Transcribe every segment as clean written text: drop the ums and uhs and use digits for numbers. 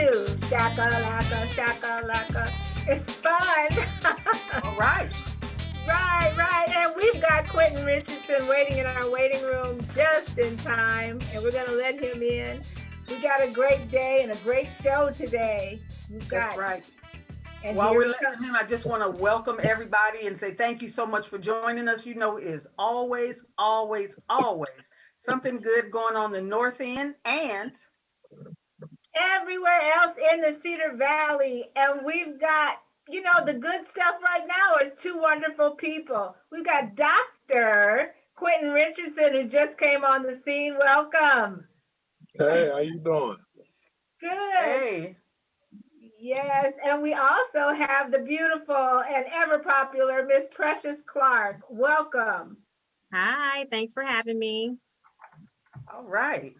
too. Shakalaka, shakalaka. It's fun. All right. Right, right. And we've got Quenton Richardson waiting in our waiting room just in time, and we're going to let him in. We got a great day and a great show today. We've That's got, right. and While here we're we letting come. him in, I just want to welcome everybody and say thank you so much for joining us. You know, is always, always, always something good going on the North End and Everywhere else in the Cedar Valley. And we've got, the good stuff right now is two wonderful people. We've got Dr. Quenton Richardson, who just came on the scene. Welcome. Hey, how you doing? Good. hey, Yes. And we also have the beautiful and ever popular Miss Precious Clark. Welcome. Hi, thanks for having me. all right.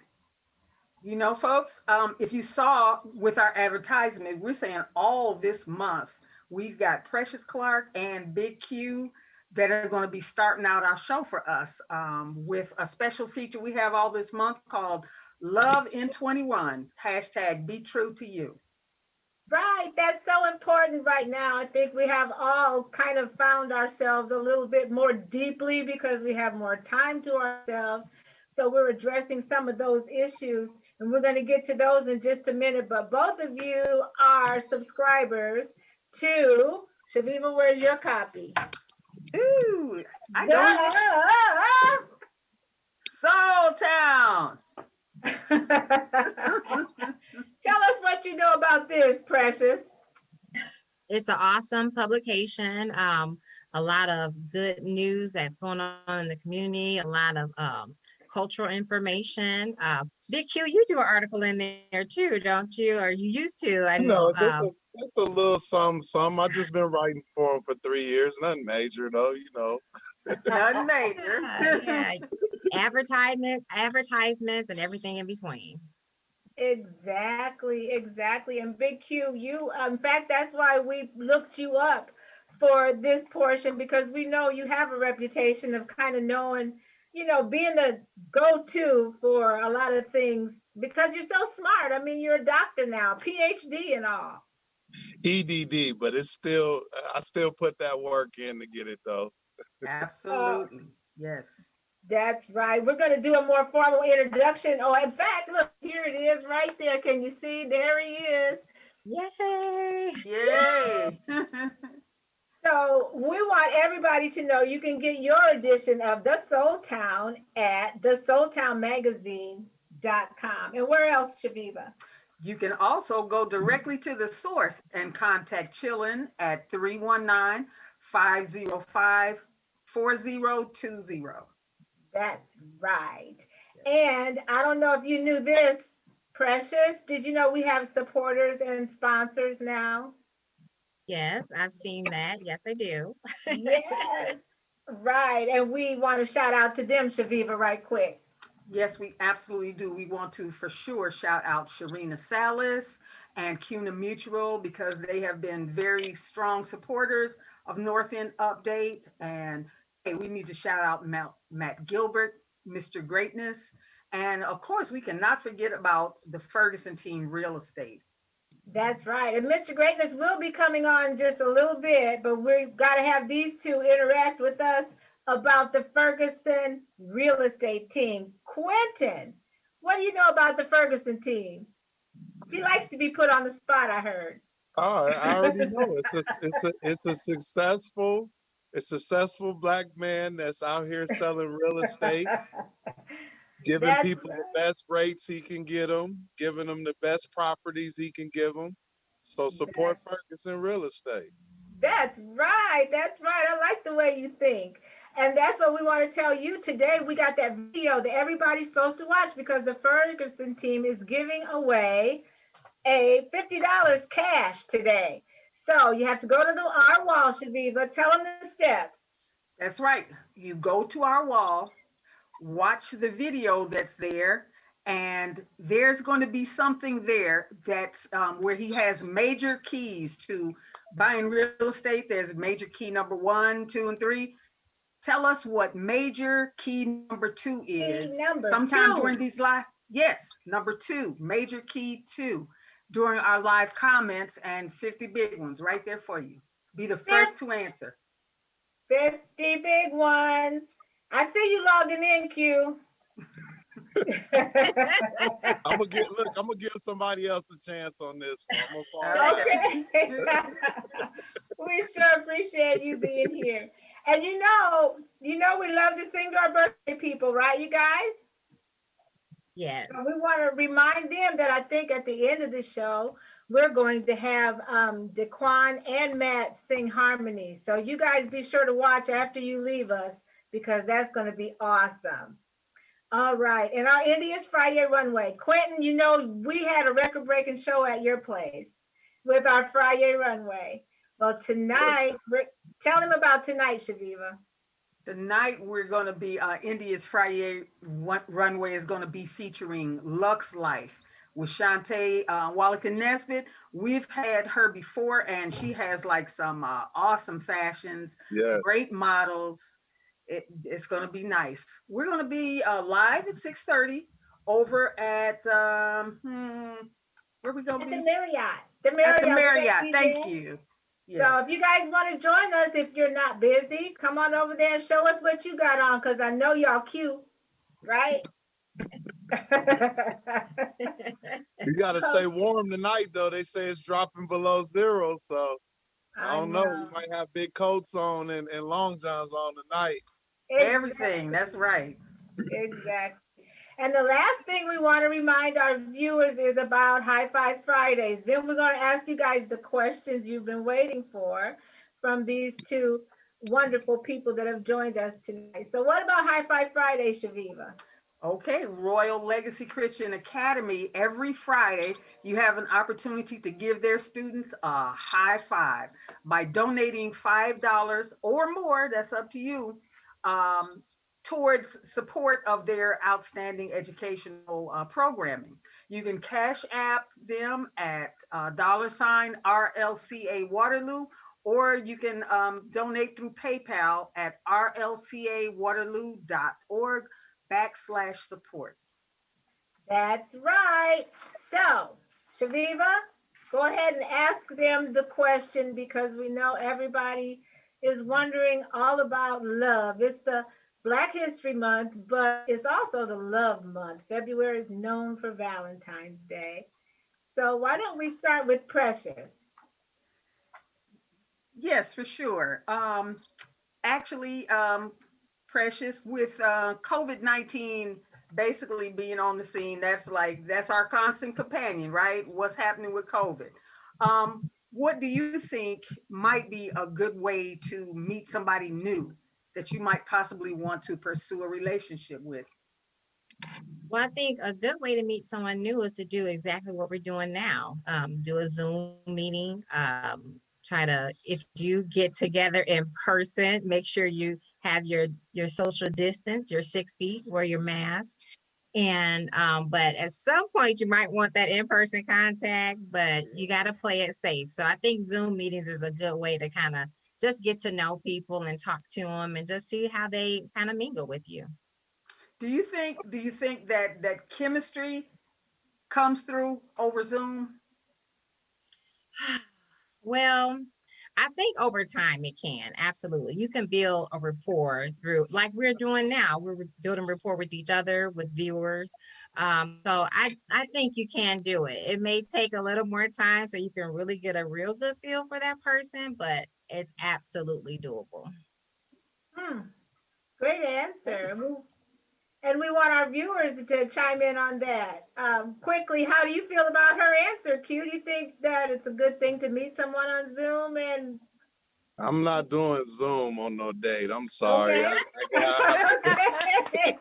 You know, folks, if you saw with our advertisement, we're saying all this month we've got Precious Clark and Big Q that are going to be starting out our show for us with a special feature we have all this month called Love in 21, hashtag be true to you. Right, that's so important right now. I think we have all kind of found ourselves a little bit more deeply because we have more time to ourselves. So we're addressing some of those issues, and we're going to get to those in just a minute. But both of you are subscribers to Chaveevah. Where's your copy? Ooh, I got it. Go! Soul Town. Tell us what you know about this, Precious. It's an awesome publication. A lot of good news that's going on in the community, a lot of cultural information. Big Q, you do an article in there too, don't you? Or you used to, I You know. know, just a little some. I just been writing for him for 3 years. Nothing major though, you know. Nothing major. Yeah, advertisements and everything in between. Exactly, exactly. And Big Q, in fact, that's why we looked you up for this portion because we know you have a reputation of kind of knowing, being the go-to for a lot of things because you're so smart. I mean, you're a doctor now, PhD and all. EDD, but it's still I still put that work in to get it though. Uh, Absolutely. Yes. that's right. We're going to do a more formal introduction. Oh, in fact, look, here it is right there. Can you see? There he is. Yay! Yay. So we want everybody to know you can get your edition of The Soul Town at thesoultownmagazine.com. And where else, Chaveevah? You can also go directly to the source and contact Chillin at 319-505-4020. That's right. And I don't know if you knew this, Precious. Did you know we have supporters and sponsors now? Yes, I've seen that. Yes, I do. Yes. Right. And we want to shout out to them, Chaveevah, right quick. Yes, we absolutely do. We want to for sure shout out Sharina Salas and CUNA Mutual because they have been very strong supporters of North End Update. And hey, we need to shout out Matt Gilbert, Mr. Greatness. And of course, we cannot forget about the Ferguson team real estate. That's right. And Mr. Greatness will be coming on just a little bit, but we've got to have these two interact with us about the Ferguson real estate team. Quenton, what do you know about the Ferguson team? He likes to be put on the spot, I heard. Oh, I already know. It's a successful black man that's out here selling real estate, giving That's people the best rates he can get them, giving them the best properties he can give them. So support that's Ferguson Real Estate. That's right. That's right. I like the way you think. And that's what we want to tell you today. We got that video that everybody's supposed to watch because the Ferguson team is giving away a $50 cash today. So you have to go to our wall, Shaviva. Tell them the steps. That's right. You go to our wall, watch the video that's there, and there's going to be something there that's where he has major keys to buying real estate. There's major key number 1, 2, and 3. Tell us what major key number 2 Key is number sometime during two. these live. Yes, number 2, major key 2. during our live comments, and 50 big ones right there for you. Be the first to answer. 50 big ones. I see you logging in, Q. I'm gonna give somebody else a chance on this one. I'm gonna fall back. Okay. Okay. We sure appreciate you being here. And we love to sing to our birthday people, right, you guys? Yes. So we want to remind them that I think at the end of the show, we're going to have DaQuan and Matt sing harmony. So you guys be sure to watch after you leave us because that's going to be awesome. All right. And our India's Friday Runway. Quenton, we had a record breaking show at your place with our Friday Runway. Well, tonight, tell them about tonight, Chaveevah. Tonight we're going to be India's Friday runway is going to be featuring Lux Life with Shantae Wallace Nesbitt. We've had her before, and she has like some awesome fashions, Yes. great models. It's going to be nice. We're going to be live at 6:30 over at where we going At to the be? Marriott. The At the Marriott. Marriott. Thank you. So Yes. if you guys want to join us, if you're not busy, come on over there and show us what you got on, because I know y'all cute, right? You gotta stay warm tonight though. They say it's dropping below zero, so I I don't know. We know. might have big coats on and long johns on tonight. Everything. That's Exactly. right. Exactly. And the last thing we want to remind our viewers is about High Five Fridays. Then we're going to ask you guys the questions you've been waiting for from these two wonderful people that have joined us tonight. So, what about High Five Friday, Chaveevah? Okay, Royal Legacy Christian Academy. Every Friday, you have an opportunity to give their students a high five by donating $5 or more, that's up to you, um, towards support of their outstanding educational programming. You can cash app them at $ RLCA Waterloo, or you can donate through PayPal at rlcawaterloo.org/support. That's right. So, Shaviva, go ahead and ask them the question because we know everybody is wondering all about love. It's the Black History Month, but it's also the Love Month. February is known for Valentine's Day. So, why don't we start with Precious? Yes, for sure. Actually, Precious, with COVID-19 basically being on the scene, that's our constant companion, right? What's happening with COVID? What do you think might be a good way to meet somebody new that you might possibly want to pursue a relationship with? Well, I think a good way to meet someone new is to do exactly what we're doing now. Do a Zoom meeting. Try to, if you get together in person, make sure you have your social distance, your 6 feet, wear your mask. And but at some point you might want that in-person contact, but you got to play it safe. So I think Zoom meetings is a good way to kind of just get to know people and talk to them and just see how they kind of mingle with you. Do you think that chemistry comes through over Zoom? Well, I think over time it can absolutely. You can build a rapport through, like we're doing now. We're building rapport with each other, with viewers. So I think you can do it. It may take a little more time so you can really get a real good feel for that person, but it's absolutely doable. Hmm, great answer. And we want our viewers to chime in on that. Quickly, how do you feel about her answer, Q? Do you think that it's a good thing to meet someone on Zoom? And I'm not doing Zoom on no date. I'm sorry. okay, okay, okay,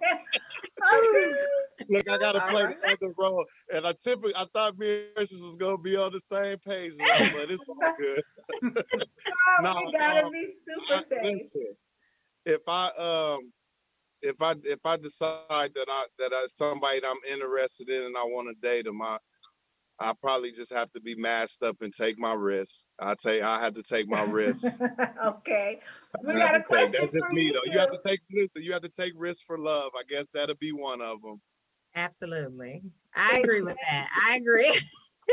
Look, I gotta All play right. the other role, and I thought me and Precious was gonna be on the same page now, but it's all good. oh, No, we gotta be super safe. listen. If I if I decide that I somebody that I'm interested in and I want to date them, I probably just have to be masked up and take my risks. I have to take my risks. Okay, we I have got to a take. question That's just for me you though. You have too. to take listen. You have to take risks for love. I guess that'll be one of them. Absolutely. I agree with Exactly. that. I agree.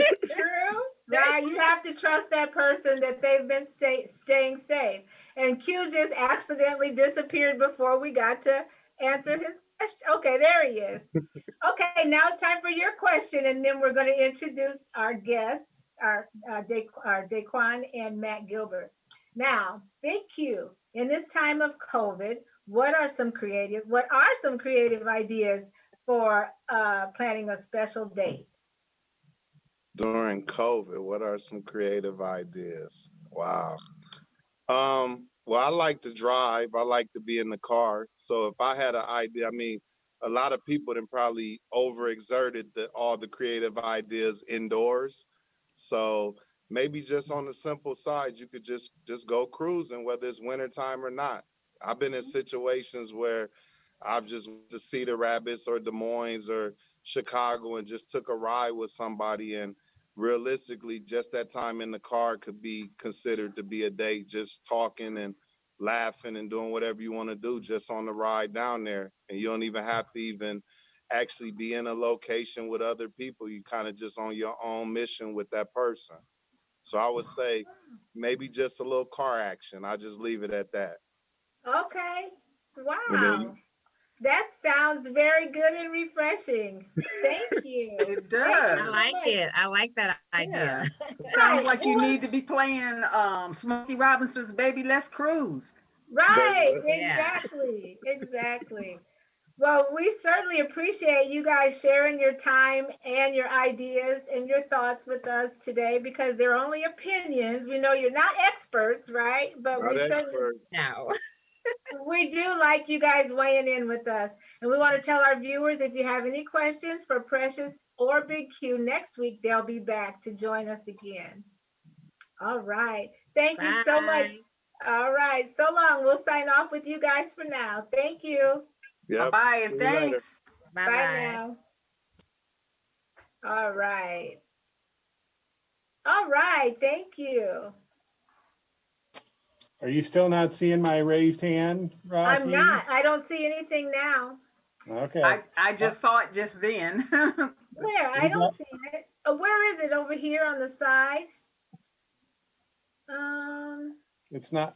True, right? You have to trust that person that they've been staying safe. And Q just accidentally disappeared before we got to answer his question. Okay, there he is. Okay, now it's time for your question, and then we're going to introduce our guests, our DaQuan and Matt Gilbert. Now, Big Q, in this time of COVID, what are some creative ideas for planning a special date? During COVID, what are some creative ideas? Wow. Well, I like to drive. I like to be in the car. So if I had an idea, I mean, a lot of people then probably overexerted all the creative ideas indoors. So maybe just on the simple side, you could just go cruising, whether it's wintertime or not. I've been in situations where I've just went to Cedar Rapids or Des Moines or Chicago and just took a ride with somebody, and realistically, just that time in the car could be considered to be a date, just talking and laughing and doing whatever you want to do just on the ride down there. And you don't even have to even actually be in a location with other people. You kind of just on your own mission with that person. So I would say maybe just a little car action. I just leave it at that. Okay. And then you, Wow. That sounds very good and refreshing. Thank you. It Thank you I does. so like much. it. I like that idea. Yeah. Sounds Right. like you Well, need to be playing Smokey Robinson's Baby Let's Cruise. baby, right. Yeah. Exactly. Exactly. Well, we certainly appreciate you guys sharing your time and your ideas and your thoughts with us today because they're only opinions. We know you're not experts, right? But not we certainly experts. No. we do like you guys weighing in with us. And we want to tell our viewers if you have any questions for Precious or Big Q next week, they'll be back to join us again. All right. Thank you so much. Bye. All right. So long. We'll sign off with you guys for now. Thank you. Bye Yep. bye See and you later. thanks. Bye Bye bye. now. All right. All right. Thank you. Are you still not seeing my raised hand, I'm Rocky? not. I don't see anything now. Okay. I just saw it just then. Where? I We don't got, see it. Where is it? Over here on the side? Um, it's not,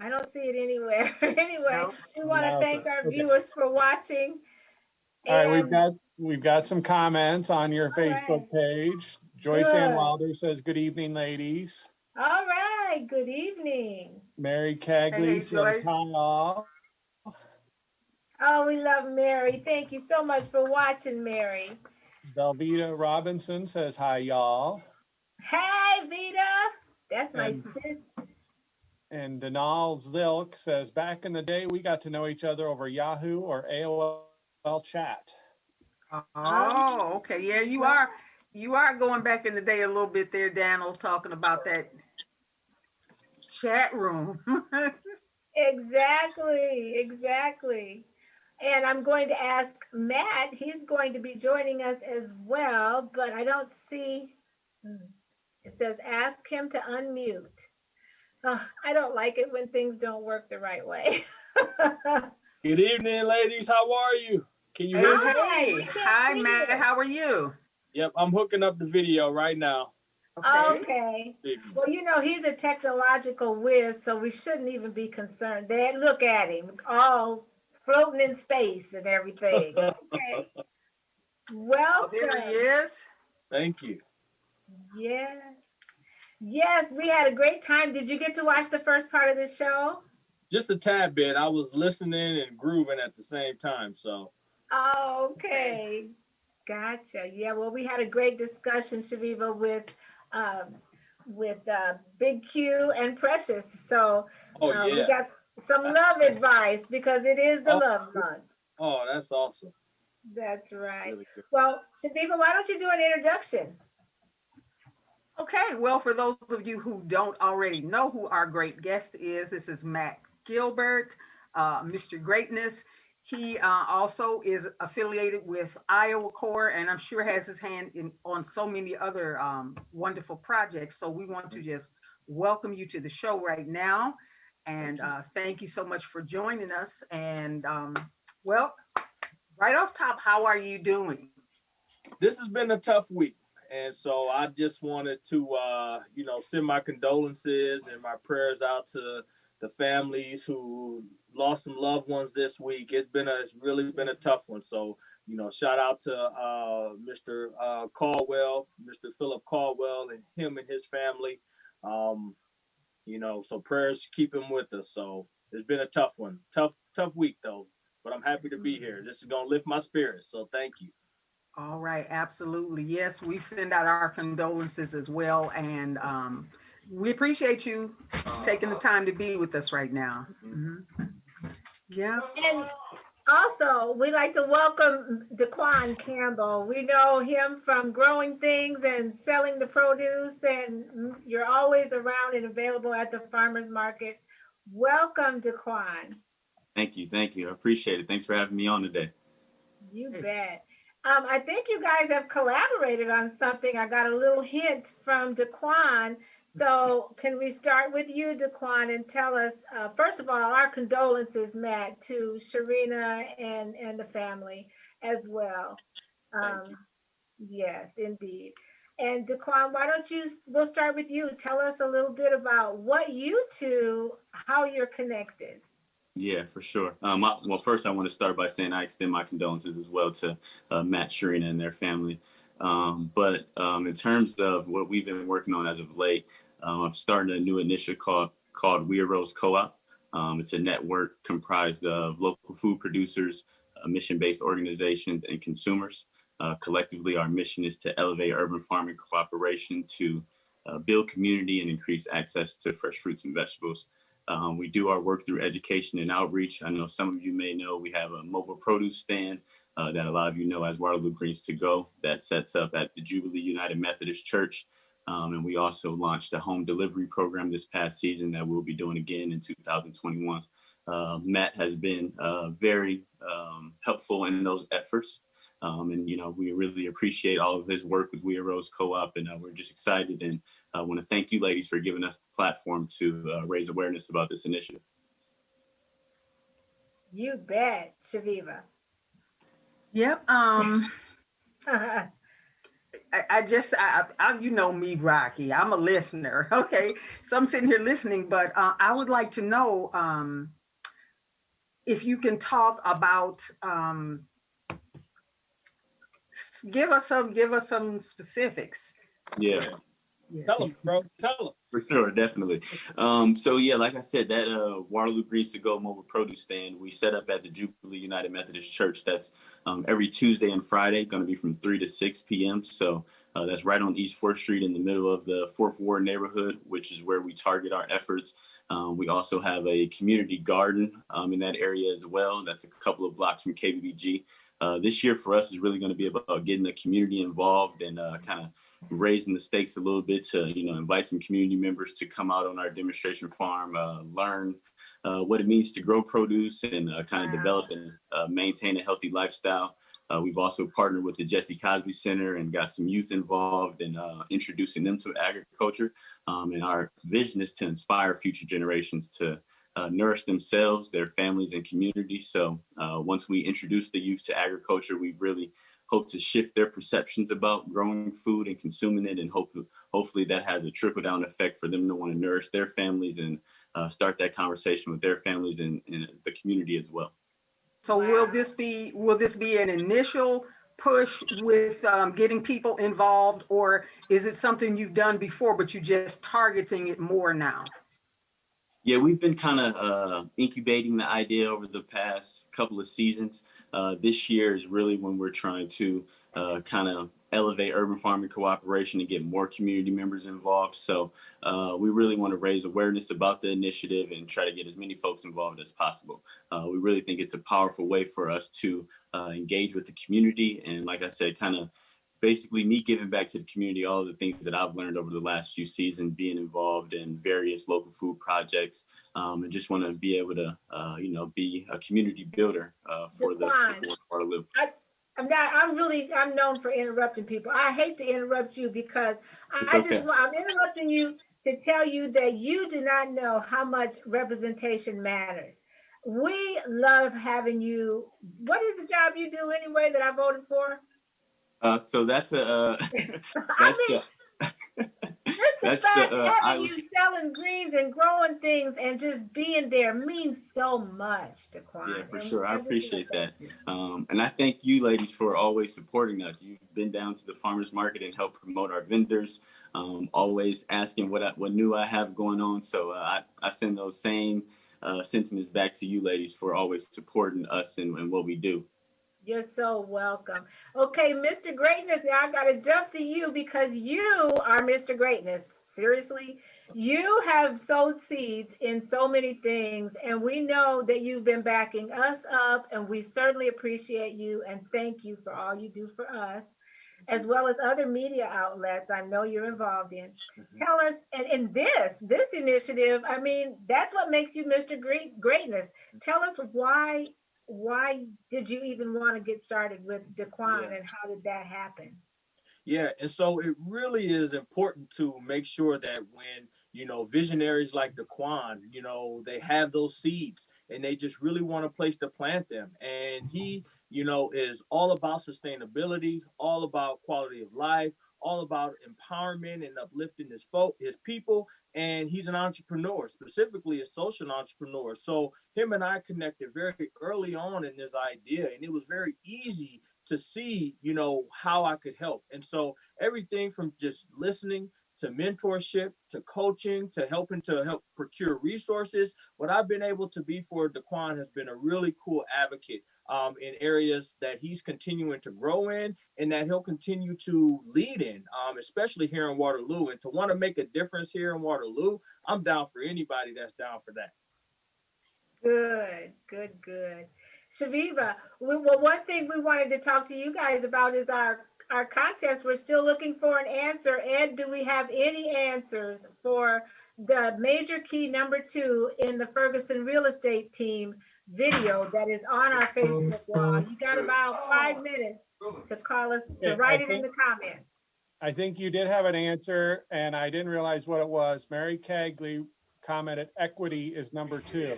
I don't see it anywhere. Anyway, No. we want to now it's, thank our okay. viewers for watching. All right, And we've got some comments on your all right, Facebook page. Joyce Ann good. Wilder says, good evening, ladies. All right, good evening. Mary Hey, Cagley hey, says, Joyce. hi all. Oh, we love Mary. Thank you so much for watching, Mary. Velveeta Robinson says, hi y'all. Hey, Vita. That's my And sis. and Denal Zilk says, back in the day, we got to know each other over Yahoo or AOL chat. Oh, okay. Yeah, you are going back in the day a little bit there, Daniel, talking about that chat room. Exactly, exactly. And I'm going to ask Matt. He's going to be joining us as well, but I don't see. Hmm, It says ask him to unmute. I don't like it when things don't work the right way. Good evening, ladies. How are you? Can you hear Hey, me? Hi, hey. we can't Hi, see Matt. you. How are you? Yep, I'm hooking up the video right now. Okay. Okay. See. Well, he's a technological whiz, so we shouldn't even be concerned. Look at him, all floating in space and everything. Okay. Oh, there he Welcome. is. Thank you. Yes. Yes, we had a great time. Did you get to watch the first part of the show? Just a tad bit. I was listening and grooving at the same time. So, Okay. Gotcha. Yeah, well, we had a great discussion, Shaviva, um, with Big Q and Precious. So oh we yeah. got some love advice because it is the Oh, love month. oh, that's awesome. That's right. Really good. Well, Shaviva, why don't you do an introduction? Okay, well, for those of you who don't already know who our great guest is, this is Matt Gilbert, Mr. Greatness. He also is affiliated with Iowa Corps, and I'm sure has his hand on so many other wonderful projects. So we want to just welcome you to the show right now, and thank you so much for joining us. And well, right off top, how are you doing? This has been a tough week. And so I just wanted to, send my condolences and my prayers out to the families who lost some loved ones this week. It's really been a tough one. So, shout out to Mr. Caldwell, Mr. Philip Caldwell, and him and his family. So prayers keep him with us. So it's been a tough one, tough week though. But I'm happy to be here. This is gonna lift my spirits. So thank you. All right, absolutely. Yes, we send out our condolences as well. And we appreciate you taking the time to be with us right now. Yeah. And also, we like to welcome DaQuan Campbell. We know him from growing things and selling the produce, and you're always around and available at the farmers market. Welcome, DaQuan. Thank you. Thank you. I appreciate it. Thanks for having me on today. You bet. I think you guys have collaborated on something. I got a little hint from DaQuan. So can we start with you, DaQuan, and tell us, first of all, our condolences, Matt, to Sharina and the family as well. Thank you. Yes, indeed. And DaQuan, we'll start with you. Tell us a little bit about what you two, how you're connected. Yeah, for sure. Well, first, I want to start by saying I extend my condolences as well to Matt, Sharina, and their family. But in terms of what we've been working on as of late, I've started a new initiative called We Arose Co-op. It's a network comprised of local food producers, mission-based organizations, and consumers. Collectively, our mission is to elevate urban farming cooperation to build community and increase access to fresh fruits and vegetables. We do our work through education and outreach. I know some of you may know we have a mobile produce stand that a lot of you know as Waterloo Greens to Go that sets up at the Jubilee United Methodist Church. And we also launched a home delivery program this past season that we'll be doing again in 2021. Matt has been very helpful in those efforts. We really appreciate all of his work with We Arose Co-op, and we're just excited. And I want to thank you, ladies, for giving us the platform to raise awareness about this initiative. You bet, Chaveevah. Yep. You know me, Rocki. I'm a listener. Okay. So I'm sitting here listening, but I would like to know if you can talk about, give us some specifics. Yeah. Yes. Tell them, bro. Tell them. For sure, definitely. So yeah, like I said, that Waterloo Greens to Go mobile produce stand we set up at the Jubilee United Methodist Church. That's every Tuesday and Friday, going to be from 3 to 6 p.m. So that's right on East 4th Street in the middle of the 4th Ward neighborhood, which is where we target our efforts. We also have a community garden in that area as well. That's a couple of blocks from KBBG. This year for us is really going to be about getting the community involved and kind of raising the stakes a little bit to, invite some community members to come out on our demonstration farm, learn what it means to grow produce and kind of develop and maintain a healthy lifestyle. We've also partnered with the Jesse Cosby Center and got some youth involved in introducing them to agriculture. And our vision is to inspire future generations to nourish themselves, their families, and communities. So once we introduce the youth to agriculture, we really hope to shift their perceptions about growing food and consuming it, and hopefully that has a trickle-down effect for them to want to nourish their families and start that conversation with their families and the community as well. So will this be an initial push with getting people involved, or is it something you've done before but you're just targeting it more now? Yeah, we've been kind of incubating the idea over the past couple of seasons. This year is really when we're trying to kind of elevate urban farming cooperation and get more community members involved. So we really want to raise awareness about the initiative and try to get as many folks involved as possible. We really think it's a powerful way for us to engage with the community. And like I said, kind of basically me giving back to the community all of the things that I've learned over the last few seasons, being involved in various local food projects, and just want to be able to, be a community builder for the Waterloo. I'm known for interrupting people. I hate to interrupt you because I'm interrupting you to tell you that you do not know how much representation matters. We love having you. What is the job you do anyway that I voted for? So that's a I that's mean, the just the that's the fact having I you selling greens and growing things and just being there means so much, Yeah, DaQuan. for And sure. I I just want appreciate to thank that. you. And I thank you ladies for always supporting us. You've been down to the farmers market and helped promote our vendors, always asking what new I have going on. So I send those same sentiments back to you ladies for always supporting us and what we do. You're so welcome. Okay, Mr. Greatness, now I got to jump to you because you are Mr. Greatness. Seriously, you have sowed seeds in so many things, and we know that you've been backing us up, and we certainly appreciate you and thank you for all you do for us, as well as other media outlets I know you're involved in. Tell us, and in this initiative, I mean, that's what makes you Mr. Greatness. Tell us why did you even want to get started with Yeah. DaQuan and how did that happen? Yeah, and so it really is important to make sure that when visionaries like DaQuan, they have those seeds and they just really want a place to plant them. And he, is all about sustainability, all about quality of life, all about empowerment and uplifting his people. And he's an entrepreneur, specifically a social entrepreneur. So him and I connected very early on in this idea, and it was very easy to see, how I could help. And so everything from just listening to mentorship to coaching to help procure resources. What I've been able to be for DaQuan has been a really cool advocate in areas that he's continuing to grow in and that he'll continue to lead in, especially here in Waterloo. And to want to make a difference here in Waterloo, I'm down for anybody that's down for that. Good, good, good. Shaviva, well, one thing we wanted to talk to you guys about is our contest. We're still looking for an answer. Ed, do we have any answers for the major key number 2 in the Ferguson real estate team video that is on our Facebook wall? You got about 5 minutes to call us, to Okay, write it in the comments. I think you did have an answer, and I didn't realize what it was. Mary Cagley commented equity is number 2.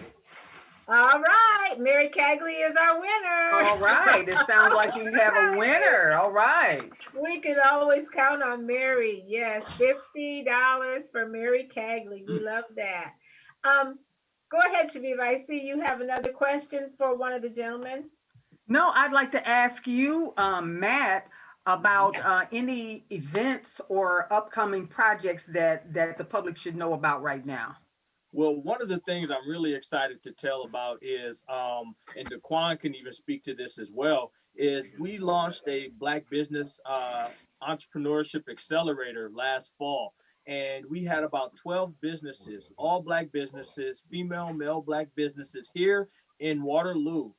All right, Mary Cagley is our All winner. right. It sounds like we have a winner. All right. We can always count on Mary. Yes, $50 for Mary Cagley. We love that. Um, Go ahead, Shaviva. I see you have another question for one of the gentlemen. No, I'd like to ask you, Matt, about any events or upcoming projects that the public should know about right now. Well, one of the things I'm really excited to tell about is, and DaQuan can even speak to this as well, is we launched a Black business entrepreneurship accelerator last fall. And we had about 12 businesses, all Black businesses, female, male Black businesses here in Waterloo,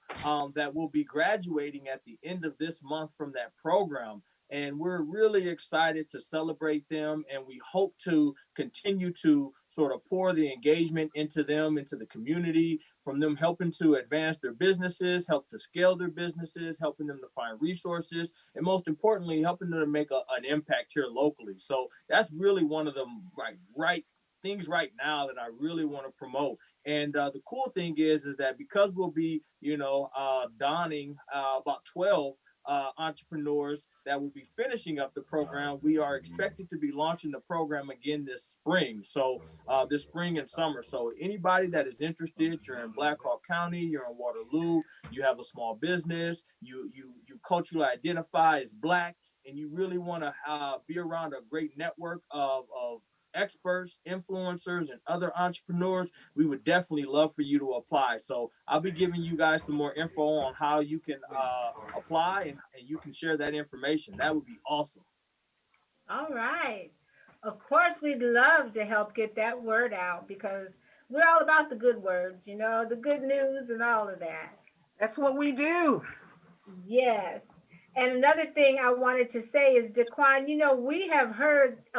that will be graduating at the end of this month from that program. And we're really excited to celebrate them. And we hope to continue to sort of pour the engagement into them, into the community, from them helping to advance their businesses, help to scale their businesses, helping them to find resources, and most importantly, helping them to make an impact here locally. So that's really one of the right things right now that I really want to promote. And the cool thing is that because we'll be, donning about 12 entrepreneurs that will be finishing up the program, we are expected to be launching the program again this spring. So this spring and summer. So anybody that is interested, you're in Black Hawk County, you're in Waterloo, you have a small business, you culturally identify as Black, and you really want to be around a great network of experts, influencers, and other entrepreneurs, we would definitely love for you to apply. So I'll be giving you guys some more info on how you can apply, and you can share that information. That would be awesome. All right. Of course, we'd love to help get that word out because we're all about the good words, the good news and all of that. That's what we do. Yes. And another thing I wanted to say is, DaQuan,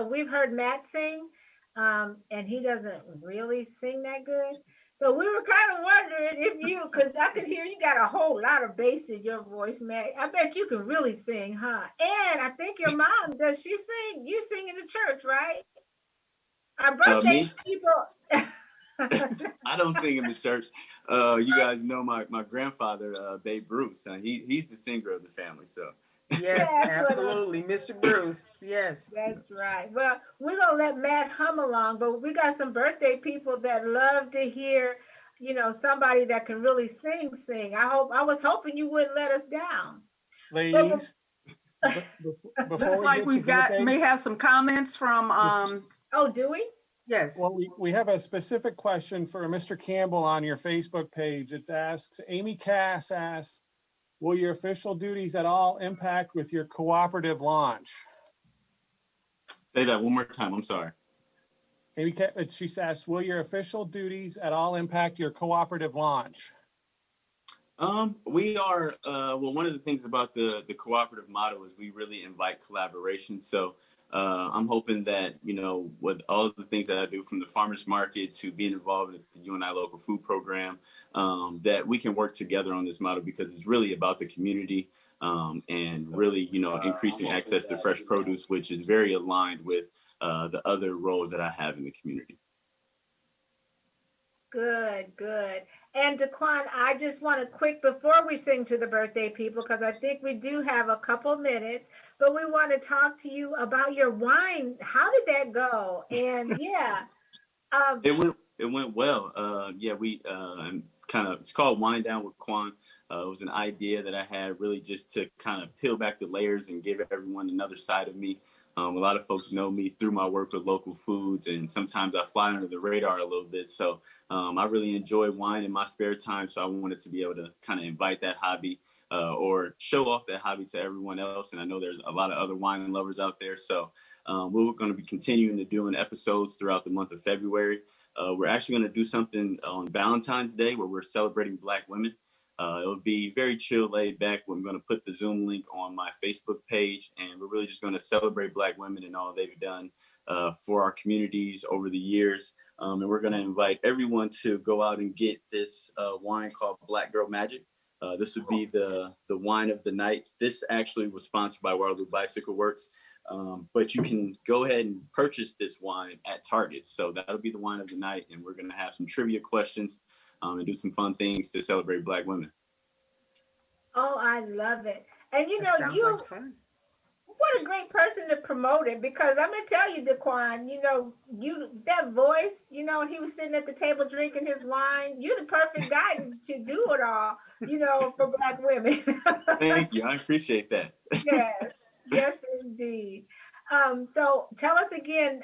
we've heard Matt sing, and he doesn't really sing that good. So we were kind of wondering if because I could hear you got a whole lot of bass in your voice, Matt. I bet you can really sing, huh? And I think your mom, does she sing? You sing in the church, right? Our birthday Me, people. I don't sing in the church. You guys know my grandfather, Babe Bruce. He's the singer of the family. So Yes, That's what absolutely. Mr. Bruce. Yes. that's right. Well, we're gonna let Matt hum along, but we got some birthday people that love to hear, somebody that can really sing. I was hoping you wouldn't let us down. But Ladies, before Looks we like get to may birthdays, have some comments from oh, do we? yes. well, we have a specific question for Mr. Campbell on your Facebook page. It asks, Amy Cass asks, will your official duties at all impact with your cooperative launch? Say that one more time. I'm sorry. She asks, will your official duties at all impact your cooperative launch? We are, well, one of the things about the cooperative model is we really invite collaboration. So I'm hoping that, with all of the things that I do, from the farmers market to being involved with the UNI local food program, that we can work together on this model, because it's really about the community, and really, increasing access to fresh produce, which is very aligned with the other roles that I have in the community. Good, good. And DaQuan, I just want to quick before we sing to the birthday people, because I think we do have a couple minutes, but we want to talk to you about your wine. How did that go? And yeah, um, It went well. Yeah, we it's called Wind Down with Quan. It was an idea that I had, really just to kind of peel back the layers and give everyone another side of me. A lot of folks know me through my work with local foods, and sometimes I fly under the radar a little bit. So I really enjoy wine in my spare time. So I wanted to be able to kind of invite that hobby, or show off that hobby to everyone else. And I know there's a lot of other wine lovers out there. So we're going to be continuing to doing episodes throughout the month of February. We're actually going to do something on Valentine's Day where we're celebrating Black women. It'll be very chill, laid back. I'm going to put the Zoom link on my Facebook page, and we're really just going to celebrate Black women and all they've done for our communities over the years. And we're going to invite everyone to go out and get this wine called Black Girl Magic. This would be the wine of the night. This actually was sponsored by Waterloo Bicycle Works, but you can go ahead and purchase this wine at Target. So that'll be the wine of the night, and we're going to have some trivia questions and do some fun things to celebrate Black women. oh, I love it. And That sounds like fun. what a great person to promote it, because I'm gonna tell you, DaQuan, that voice, and he was sitting at the table drinking his wine. You're the perfect guy to do it all, for Black women. Thank you. I appreciate that. Yes, yes, indeed. So tell us again,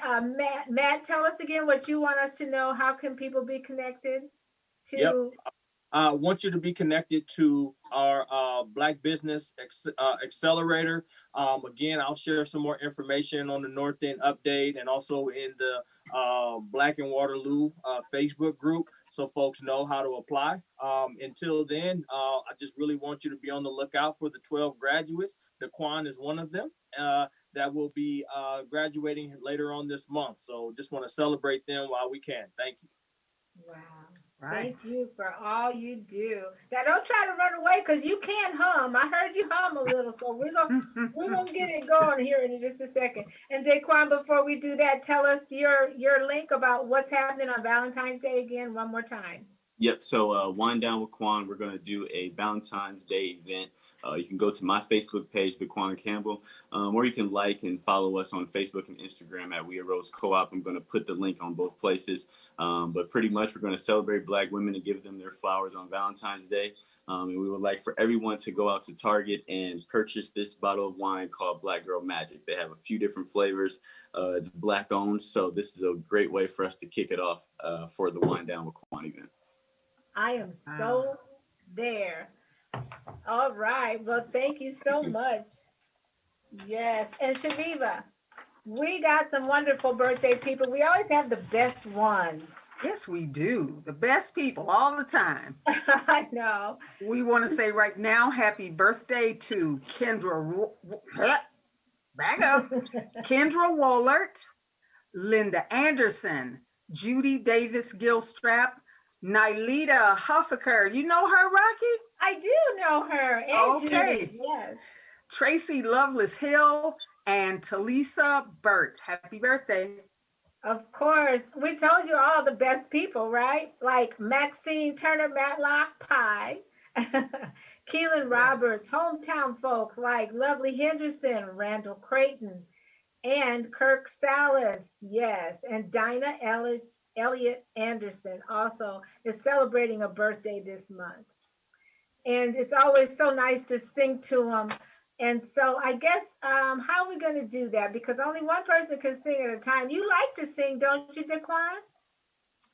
Matt, tell us again what you want us to know. How can people be connected Yep. to? I want you to be connected to our Black Business Accelerator. Again, I'll share some more information on the North End update, and also in the Black and Waterloo Facebook group, so folks know how to apply. Until then, I just really want you to be on the lookout for the 12 graduates. DaQuan is one of them that will be graduating later on this month. So just want to celebrate them while we can. Thank you. Wow. Right. Thank you for all you do. Now don't try to run away, because you can hum. I heard you hum a little, so we're gonna get it going here in just a second. And DaQuan, before we do that, tell us your link about what's happening on Valentine's Day again one more time. Yep. So Wind Down with Quan, we're going to do a Valentine's Day event. You can go to my Facebook page, DaQuan Campbell, or you can like and follow us on Facebook and Instagram at We Arose Co-op. I'm going to put the link on both places. But pretty much we're going to celebrate Black women and give them their flowers on Valentine's Day. And we would like for everyone to go out to Target and purchase this bottle of wine called Black Girl Magic. They have a few different flavors. It's Black owned. So this is a great way for us to kick it off for the Wind Down with Quan event. I am so there. All right. Well, thank you so much. Yes. And Chaveevah, we got some wonderful birthday people. We always have the best ones. Yes, we do. The best people all the time. I know. We want to say right now, happy birthday to back up, Kendra Wollert, Linda Anderson, Judy Davis Gilstrap, Nyleta Huffaker. You know her, Rocki? I do know her. And Okay. Judy, yes. Tracy Lovelace Hill and Talisa Burt. Happy birthday. Of course. We told you all the best people, right? Like Maxine Turner Matlock Pye, Keelan Roberts, hometown folks like Lovely Henderson, Randall Creighton, and Kirk Salas, yes, and Dinah Elliott Anderson also is celebrating a birthday this month. And it's always so nice to sing to them. And so I guess how are we going to do that? Because only one person can sing at a time. You like to sing, don't you, DaQuan?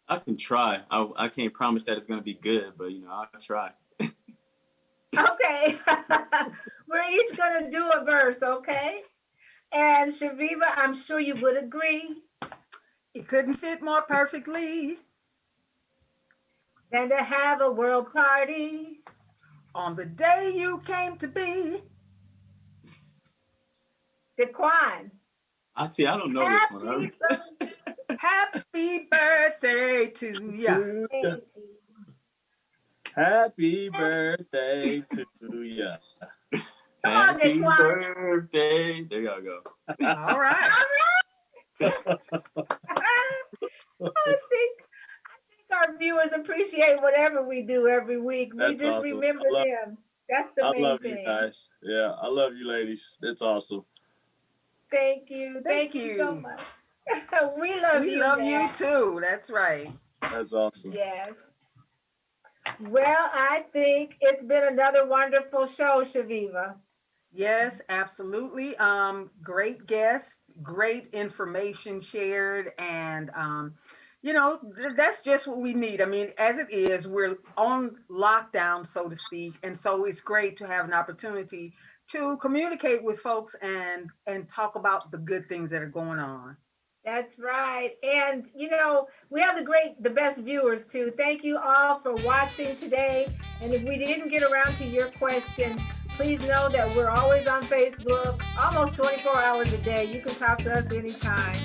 I can try. I can't promise that it's going to be good, but I'll try. Okay. We're each going to do a verse, okay? And Chaveevah, I'm sure you would agree. It couldn't fit more perfectly Than to have a world party. on the day you came to be. DaQuan. I don't know this one. Happy birthday to you. Happy birthday to you. Come on, Happy DaQuan. birthday. There y'all go. All right. I think our viewers appreciate whatever we do every week. We That's just awesome. remember them. That's the I main love thing. you guys. Yeah, I love you ladies. It's awesome. Thank you. Thank you so much. We love you. We love Dad. you too. That's right. That's awesome. Yes. Well, I think it's been another wonderful show, Chaveevah. Yes, absolutely. Great guests, great information shared, and that's just what we need. I mean, as it is, we're on lockdown, so to speak, and so it's great to have an opportunity to communicate with folks and talk about the good things that are going on. That's right. And we have the best viewers too. Thank you all for watching today. And if we didn't get around to your question, please know that we're always on Facebook, almost 24 hours a day. You can talk to us anytime.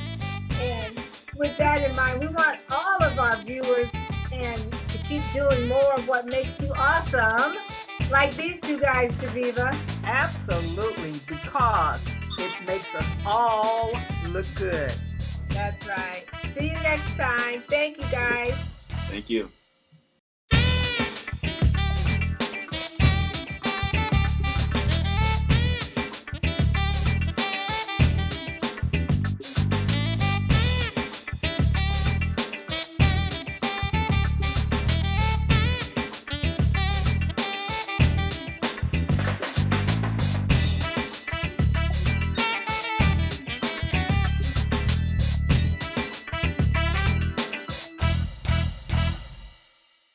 And with that in mind, we want all of our viewers and to keep doing more of what makes you awesome, like these two guys, Chaveevah. Absolutely, because it makes us all look good. That's right. See you next time. Thank you, guys. Thank you.